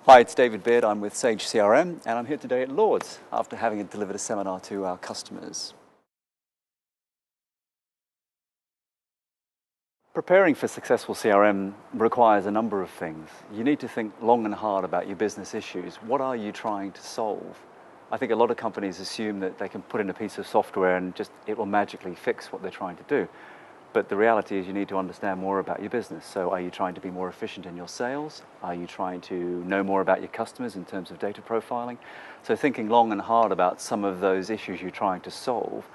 Hi, it's David Beard. I'm with Sage CRM, and I'm here today at Lord's after having delivered a seminar to our customers. Preparing for successful CRM requires a number of things. You need to think long and hard about your business issues. What are you trying to solve? I think a lot of companies assume that they can put in a piece of software and it will magically fix what they're trying to do. But the reality is you need to understand more about your business. So are you trying to be more efficient in your sales? Are you trying to know more about your customers in terms of data profiling? So thinking long and hard about some of those issues you're trying to solve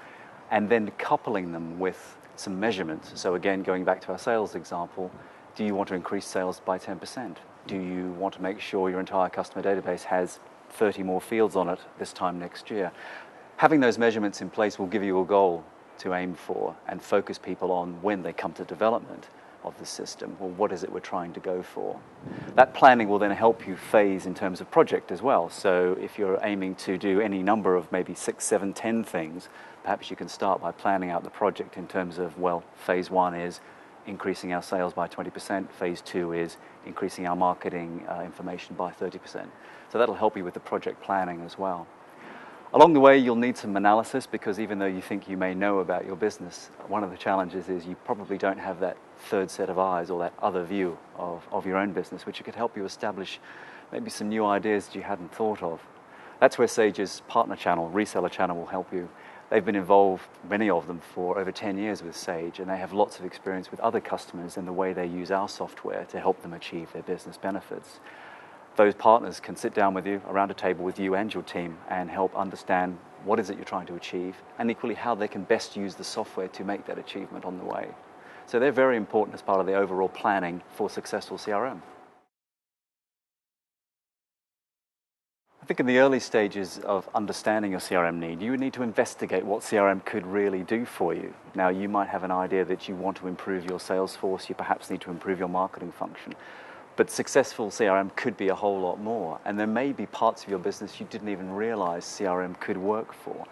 and then coupling them with some measurements. So again, going back to our sales example, do you want to increase sales by 10%? Do you want to make sure your entire customer database has 30 more fields on it this time next year? Having those measurements in place will give you a goal to aim for and focus people on when they come to development of the system. Well, what is it we're trying to go for? That planning will then help you phase in terms of project as well. So if you're aiming to do any number of maybe 6, 7, 10 things, perhaps you can start by planning out the project in terms of, well, phase 1 is increasing our sales by 20%, phase 2 is increasing our marketing information by 30%. So that'll help you with the project planning as well. Along the way, you'll need some analysis because even though you think you may know about your business, one of the challenges is you probably don't have that third set of eyes or that other view of your own business, which could help you establish maybe some new ideas that you hadn't thought of. That's where Sage's partner channel, reseller channel, will help you. They've been involved, many of them, for over 10 years with Sage, and they have lots of experience with other customers in the way they use our software to help them achieve their business benefits. Those partners can sit down with you, around a table with you and your team, and help understand what is it you're trying to achieve, and equally how they can best use the software to make that achievement on the way. So they're very important as part of the overall planning for successful CRM. I think in the early stages of understanding your CRM need, you would need to investigate what CRM could really do for you. Now, you might have an idea that you want to improve your sales force, you perhaps need to improve your marketing function. But successful CRM could be a whole lot more, and there may be parts of your business you didn't even realize CRM could work for.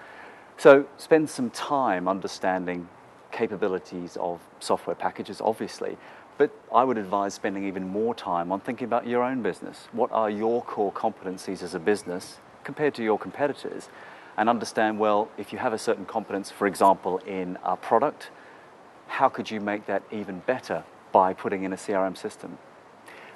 So spend some time understanding capabilities of software packages, obviously, but I would advise spending even more time on thinking about your own business. What are your core competencies as a business compared to your competitors? And understand, well, if you have a certain competence, for example, in a product, how could you make that even better by putting in a CRM system?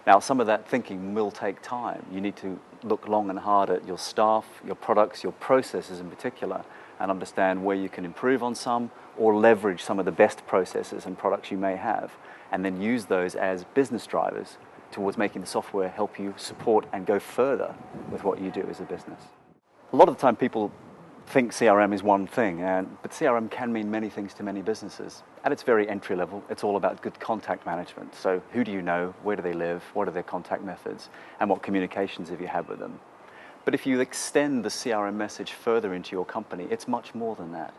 Now, some of that thinking will take time. You need to look long and hard at your staff, your products, your processes in particular, and understand where you can improve on some or leverage some of the best processes and products you may have, and then use those as business drivers towards making the software help you support and go further with what you do as a business. A lot of the time people think CRM is one thing, but CRM can mean many things to many businesses. At its very entry level, it's all about good contact management. So who do you know, where do they live, what are their contact methods, and what communications have you had with them? But if you extend the CRM message further into your company, it's much more than that.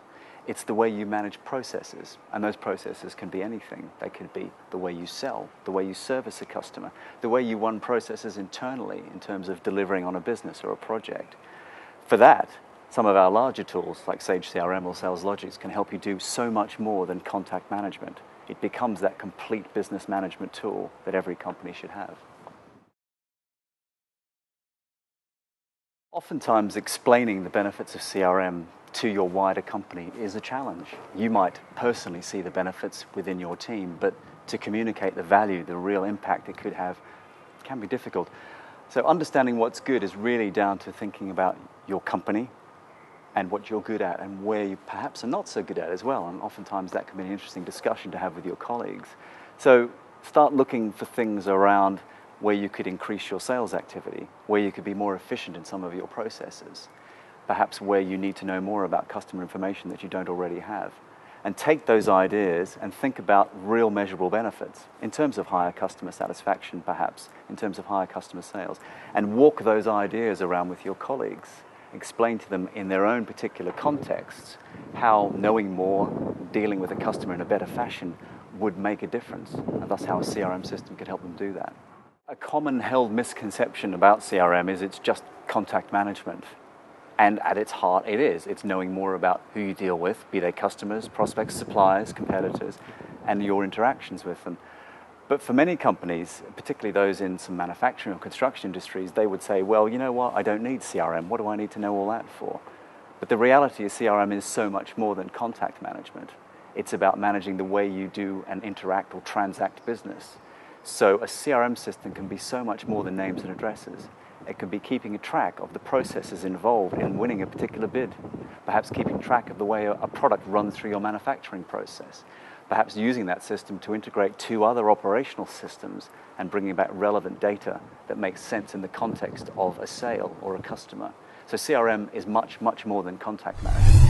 It's the way you manage processes, and those processes can be anything. They could be the way you sell, the way you service a customer, the way you run processes internally in terms of delivering on a business or a project. For that, some of our larger tools, like Sage CRM or Sales Logics, can help you do so much more than contact management. It becomes that complete business management tool that every company should have. Oftentimes, explaining the benefits of CRM to your wider company is a challenge. You might personally see the benefits within your team, but to communicate the value, the real impact it could have, can be difficult. So understanding what's good is really down to thinking about your company, and what you're good at and where you perhaps are not so good at as well. And oftentimes that can be an interesting discussion to have with your colleagues. So start looking for things around where you could increase your sales activity, where you could be more efficient in some of your processes, perhaps where you need to know more about customer information that you don't already have. And take those ideas and think about real measurable benefits in terms of higher customer satisfaction, perhaps, in terms of higher customer sales, and walk those ideas around with your colleagues. Explain to them in their own particular contexts how knowing more, dealing with a customer in a better fashion would make a difference, and thus how a CRM system could help them do that. A common held misconception about CRM is it's just contact management. And at its heart, it is. It's knowing more about who you deal with, be they customers, prospects, suppliers, competitors, and your interactions with them. But for many companies, particularly those in some manufacturing or construction industries, they would say, well, you know what, I don't need CRM. What do I need to know all that for? But the reality is CRM is so much more than contact management. It's about managing the way you do and interact or transact business. So a CRM system can be so much more than names and addresses. It can be keeping a track of the processes involved in winning a particular bid, perhaps keeping track of the way a product runs through your manufacturing process, perhaps using that system to integrate two other operational systems and bringing back relevant data that makes sense in the context of a sale or a customer. So CRM is much, much more than contact management.